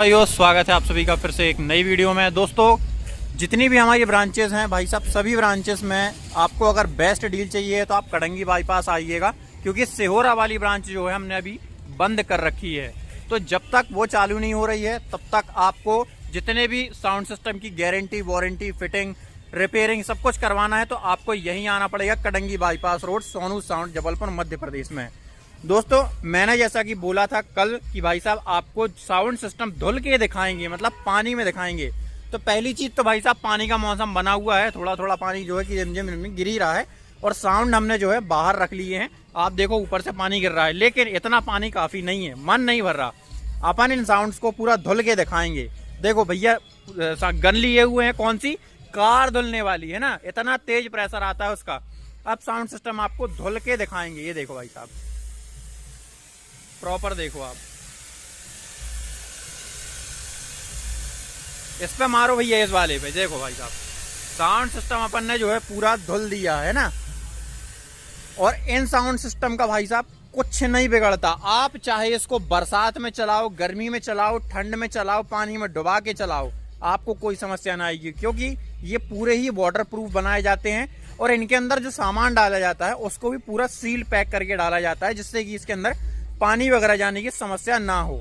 भाइयों स्वागत है आप सभी का फिर से एक नई वीडियो में। दोस्तों जितनी भी हमारी ब्रांचेस हैं भाई साहब, सभी ब्रांचेस में आपको अगर बेस्ट डील चाहिए तो आप कड़ंगी बाईपास आइएगा, क्योंकि सिहोरा वाली ब्रांच जो है हमने अभी बंद कर रखी है। तो जब तक वो चालू नहीं हो रही है तब तक आपको जितने भी साउंड सिस्टम की गारंटी, वारंटी, फिटिंग, रिपेयरिंग सब कुछ करवाना है तो आपको यहीं आना पड़ेगा, Kadangi bypass road, Sonu sound, Jabalpur, Madhya Pradesh में। दोस्तों मैंने जैसा कि बोला था कल कि भाई साहब आपको साउंड सिस्टम धुल के दिखाएंगे, मतलब पानी में दिखाएंगे। तो पहली चीज तो भाई साहब पानी का मौसम बना हुआ है, थोड़ा थोड़ा पानी जो है कि झिमझिम गिर ही रहा है और साउंड हमने जो है बाहर रख लिए हैं। आप देखो ऊपर से पानी गिर रहा है, लेकिन इतना पानी काफी नहीं है, मन नहीं भर रहा। अपन इन साउंड्स को पूरा धुल के दिखाएंगे। देखो भैया गन लिए हुए हैं, कौन सी, कार धुलने वाली है ना, इतना तेज प्रेशर आता है उसका। अब साउंड सिस्टम आपको धुल के दिखाएंगे। ये देखो भाई साहब, प्रॉपर देखो आप, इस पे मारो भैया, इस वाले पे देखो भाई साहब, साउंड सिस्टम अपन ने जो है पूरा धुल दिया है ना। और इन साउंड सिस्टम का भाई साहब कुछ नहीं बिगड़ता। आप चाहे इसको बरसात में चलाओ, गर्मी में चलाओ, ठंड में चलाओ, पानी में डुबा के चलाओ, आपको कोई समस्या ना आएगी, क्योंकि ये पूरे ही वाटर प्रूफ बनाए जाते हैं। और इनके अंदर जो सामान डाला जाता है उसको भी पूरा सील पैक करके डाला जाता है, जिससे कि इसके अंदर पानी वगैरह जाने की समस्या ना हो।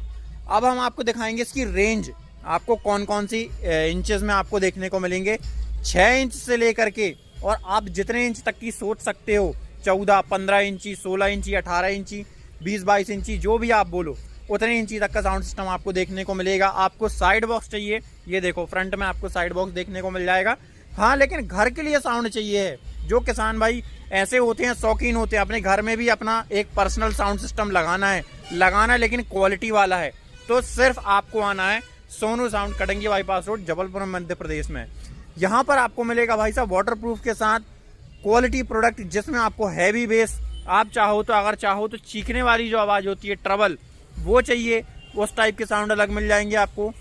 अब हम आपको दिखाएंगे इसकी रेंज, आपको कौन कौन सी इंचेस में आपको देखने को मिलेंगे। 6 इंच से लेकर के और आप जितने इंच तक की सोच सकते हो, 14, 15 इंची, 16 इंची, 18 इंची, 20-22 इंची, जो भी आप बोलो उतने इंची तक का साउंड सिस्टम आपको देखने को मिलेगा। आपको साइड बॉक्स चाहिए, ये देखो फ्रंट में आपको साइड बॉक्स देखने को मिल जाएगा। हाँ, लेकिन घर के लिए साउंड चाहिए है, जो किसान भाई ऐसे होते हैं, शौकीन होते हैं, अपने घर में भी अपना एक पर्सनल साउंड सिस्टम लगाना है लेकिन क्वालिटी वाला है, तो सिर्फ आपको आना है Sonu sound, Kadangi bypass road, Jabalpur, Madhya Pradesh में। यहाँ पर आपको मिलेगा भाई साहब वाटर प्रूफ के साथ क्वालिटी प्रोडक्ट, जिसमें आपको हैवी बेस, आप चाहो तो अगर चाहो तो चीखने वाली जो आवाज़ होती है ट्रबल, वो चाहिए, उस टाइप के साउंड अलग मिल जाएंगे आपको।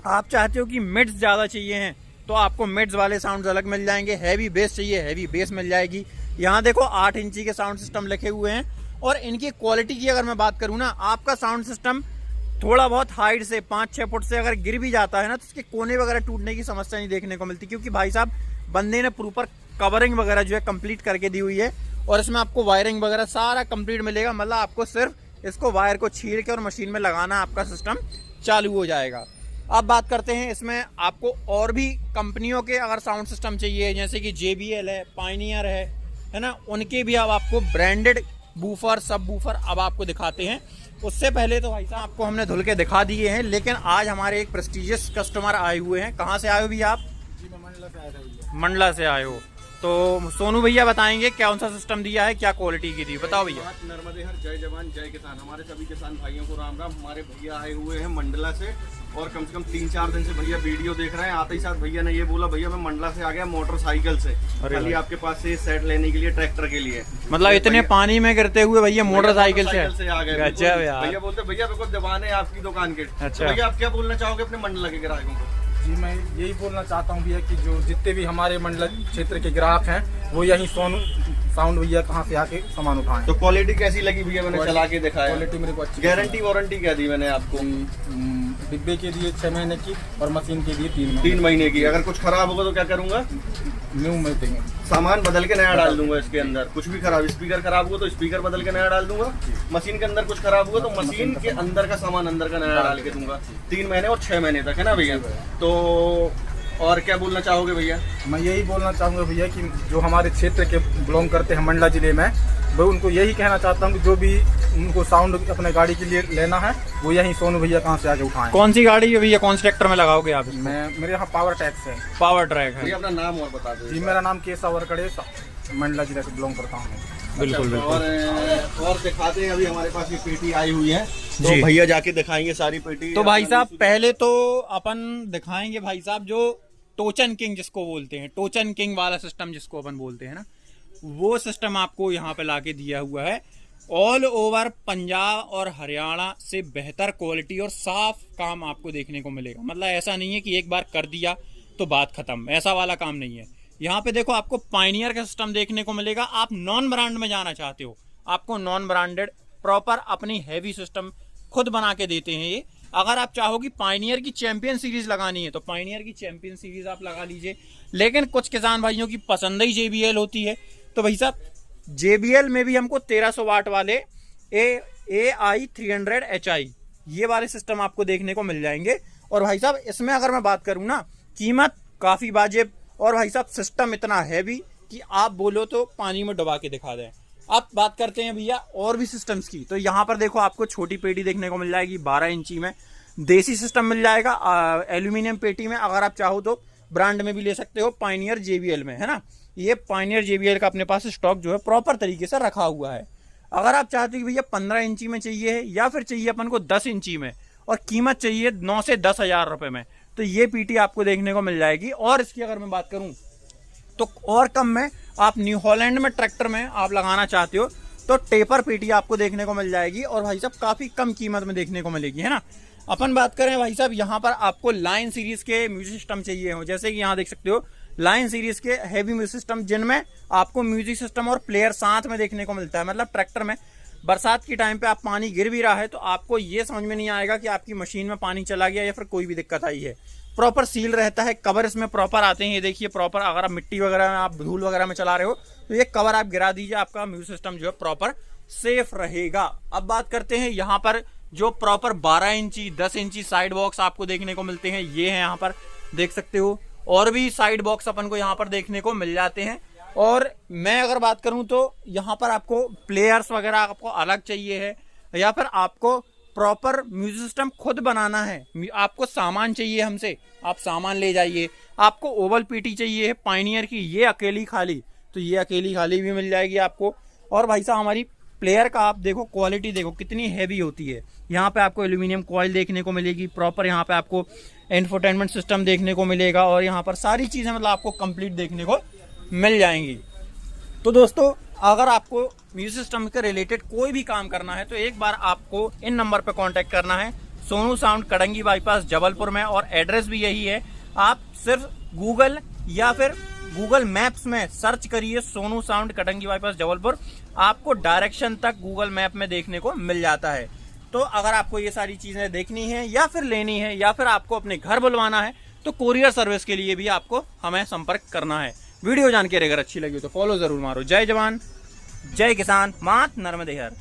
आप चाहते हो कि मिड्स ज़्यादा चाहिए हैं तो आपको मिड्स वाले साउंड अलग मिल जाएंगे। हैवी बेस चाहिए, हैवी बेस मिल जाएगी। यहाँ देखो 8 इंची के साउंड सिस्टम लिखे हुए हैं। और इनकी क्वालिटी की अगर मैं बात करूँ ना, आपका साउंड सिस्टम थोड़ा बहुत हाइट से 5-6 फुट से अगर गिर भी जाता है ना, तो उसके कोने वगैरह टूटने की समस्या नहीं देखने को मिलती, क्योंकि भाई साहब बंदे ने प्रॉपर कवरिंग वगैरह जो है कंप्लीट करके दी हुई है। और इसमें आपको वायरिंग वगैरह सारा कंप्लीट मिलेगा, मतलब आपको सिर्फ इसको वायर को छील के और मशीन में लगाना, आपका सिस्टम चालू हो जाएगा। अब बात करते हैं इसमें आपको और भी कंपनियों के अगर साउंड सिस्टम चाहिए, जैसे कि JBL है, पायनियर है ना, उनके भी अब आपको ब्रांडेड बूफर, सब बूफर अब आपको दिखाते हैं। उससे पहले तो भाई साहब आपको हमने धुल के दिखा दिए हैं, लेकिन आज हमारे एक प्रेस्टिजियस कस्टमर आए हुए हैं। कहाँ से आए हो भैया आप? जी मैं मंडला से आया था भैया। मंडला से आए हो, तो सोनू भैया बताएंगे कौन सा सिस्टम दिया है, क्या क्वालिटी की दी, बताओ भैया। नर्मदे हर, जय जवान जय किसान। हमारे सभी किसान भाइयों को राम राम। हमारे भैया आए हुए हैं मंडला से और कम से कम 3-4 दिन से भैया वीडियो देख रहे हैं। आते ही साथ भैया ने ये बोला, भैया मैं मंडला से आ गया मोटरसाइकिल से, खाली आपके पास से सेट लेने के लिए, ट्रैक्टर के लिए। मतलब इतने पानी में गिरते हुए भैया मोटरसाइकिल से आ गए। अच्छा भैया बोलते भैया मेरे को दीवान है आपकी दुकान के। अच्छा भैया आप क्या बोलना चाहोगे अपने मंडला के ग्राहकों को? जी मैं यही बोलना चाहता हूँ भैया कि जो जितने भी हमारे मंडल क्षेत्र के ग्राहक हैं वो यही सोनू साउंड भैया कहाँ से आके सामान उठाएं। तो क्वालिटी कैसी लगी भैया? मैंने चला के दिखाया, क्वालिटी मेरे को अच्छी। गारंटी वारंटी क्या दी मैंने आपको? डिब्बे के दिए 6 महीने की और मशीन के दिए 3 महीने की। अगर कुछ खराब होगा तो क्या करूंगा? न्यू में देंगे, सामान बदल के नया डाल दूंगा इसके अंदर। कुछ भी खराब, स्पीकर खराब हुआ तो स्पीकर बदल के नया डाल दूंगा। मशीन के अंदर कुछ खराब हुआ तो मशीन के अंदर का सामान अंदर का नया डाल के दूंगा। 3 महीने और 6 महीने तक, है ना भैया? तो और क्या बोलना चाहोगे भैया? मैं यही बोलना चाहूँगा भैया कि जो हमारे क्षेत्र के बिलोंग करते हैं मंडला जिले में, मैं उनको यही कहना चाहता हूँ कि जो भी उनको साउंड अपने गाड़ी के लिए लेना है वो यही सोनू भैया कहाँ से आके उठाएं। कौन सी गाड़ी है भैया, कौन से ट्रैक्टर में लगाओगे आप? मेरे यहाँ पावर टैक्स है। पावर ट्रैक है। भैया अपना नाम और बता दो। जी मेरा नाम केशव वरकड़े, मंडला जिले से बिलोंग करता हूँ। बिल्कुल बिल्कुल। और दिखाते हैं, अभी हमारे पास ये पेटी आई हुई है तो जी। भैया जाके दिखाएंगे सारी पेटी। तो भाई साहब पहले तो अपन दिखाएंगे भाई साहब जो टोचन किंग जिसको बोलते हैं, टोचन किंग वाला सिस्टम जिसको अपन बोलते हैं ना, वो सिस्टम आपको यहाँ पे लाके दिया हुआ है। ऑल ओवर पंजाब और हरियाणा से बेहतर क्वालिटी और साफ काम आपको देखने को मिलेगा। मतलब ऐसा नहीं है कि एक बार कर दिया तो बात खत्म, ऐसा वाला काम नहीं है। यहाँ पे देखो आपको पायनियर का सिस्टम देखने को मिलेगा। आप नॉन ब्रांड में जाना चाहते हो, आपको नॉन ब्रांडेड प्रॉपर अपनी हैवी सिस्टम खुद बना के देते हैं ये। अगर आप चाहो कि पायनियर की चैंपियन सीरीज लगानी है तो पायनियर की चैंपियन सीरीज आप लगा लीजिए। लेकिन कुछ किसान भाइयों की पसंद ही JBL होती है, तो भाई साहब JBL में भी हमको 1300 वाट वाले AI 300 HI ये वाले सिस्टम आपको देखने को मिल जाएंगे। और भाई साहब इसमें अगर मैं बात करूं ना, कीमत काफ़ी वाजिब, और भाई साहब सिस्टम इतना हैवी कि आप बोलो तो पानी में डुबा के दिखा दें। अब बात करते हैं भैया और भी सिस्टम्स की। तो यहाँ पर देखो आपको छोटी पेटी देखने को मिल जाएगी 12 इंची में, देसी सिस्टम मिल जाएगा एल्यूमिनियम पेटी में। अगर आप चाहो तो ब्रांड में भी ले सकते हो, पायनियर JBL में, है ना। ये पायनियर JBL का अपने पास स्टॉक जो है प्रॉपर तरीके से रखा हुआ है। अगर आप चाहते हो कि भैया 15 इंची में चाहिए है या फिर चाहिए अपन को 10 इंची में और कीमत चाहिए 9 से 10 हज़ार रुपये में, तो ये पीटी आपको देखने को मिल जाएगी। और इसकी अगर मैं बात करूं तो और कम में आप न्यू हॉलैंड में ट्रैक्टर में आप लगाना चाहते हो तो टेपर पीटी आपको देखने को मिल जाएगी, और भाई साहब काफ़ी कम कीमत में देखने को मिलेगी, है ना। अपन बात करें भाई साहब, यहाँ पर आपको लाइन सीरीज के म्यूजिक सिस्टम चाहिए हो, जैसे कि यहाँ देख सकते हो लाइन सीरीज के हैवी म्यूजिक सिस्टम, जिनमें आपको म्यूजिक सिस्टम और प्लेयर साथ में देखने को मिलता है। मतलब ट्रैक्टर में बरसात के टाइम पे आप पानी गिर भी रहा है तो आपको ये समझ में नहीं आएगा कि आपकी मशीन में पानी चला गया या फिर कोई भी दिक्कत आई है। प्रॉपर सील रहता है, कवर इसमें प्रॉपर आते हैं। ये देखिए प्रॉपर, अगर आप मिट्टी वगैरह में, आप धूल वगैरह में चला रहे हो तो ये कवर आप गिरा दीजिए, आपका म्यूजिक सिस्टम जो है प्रॉपर सेफ रहेगा। अब बात करते हैं यहाँ पर जो प्रॉपर 12 इंची 10 इंची साइड बॉक्स आपको देखने को मिलते हैं, ये है यहाँ पर देख सकते हो। और भी साइड बॉक्स अपन को यहाँ पर देखने को मिल जाते हैं। और मैं अगर बात करूं तो यहाँ पर आपको प्लेयर्स वगैरह आपको अलग चाहिए है, या फिर आपको प्रॉपर म्यूजिक सिस्टम खुद बनाना है, आपको सामान चाहिए हमसे, आप सामान ले जाइए। आपको ओवल पीटी चाहिए है पायनियर की, ये अकेली खाली, तो ये अकेली खाली भी मिल जाएगी आपको। और भाई साहब हमारी प्लेयर का आप देखो क्वालिटी देखो कितनी हैवी होती है। यहाँ पे आपको एल्यूमिनियम कॉइल देखने को मिलेगी प्रॉपर, यहाँ पे आपको इंफोटेनमेंट सिस्टम देखने को मिलेगा, और यहाँ पर सारी चीज़ें मतलब आपको कंप्लीट देखने को मिल जाएंगी। तो दोस्तों अगर आपको म्यूजिक सिस्टम के रिलेटेड कोई भी काम करना है तो एक बार आपको इन नंबर पर कांटेक्ट करना है, सोनू साउंड कड़ंगी बाईपास जबलपुर में, और एड्रेस भी यही है। आप सिर्फ गूगल या फिर गूगल मैप्स में सर्च करिए सोनू साउंड कड़ंगी बाईपास जबलपुर, आपको डायरेक्शन तक गूगल मैप में देखने को मिल जाता है। तो अगर आपको ये सारी चीज़ें देखनी है या फिर लेनी है या फिर आपको अपने घर बुलवाना है तो कोरियर सर्विस के लिए भी आपको हमें संपर्क करना है। वीडियो जानकारी अगर अच्छी लगी तो फॉलो जरूर मारो। जय जवान जय किसान, मात नर्मदे हर।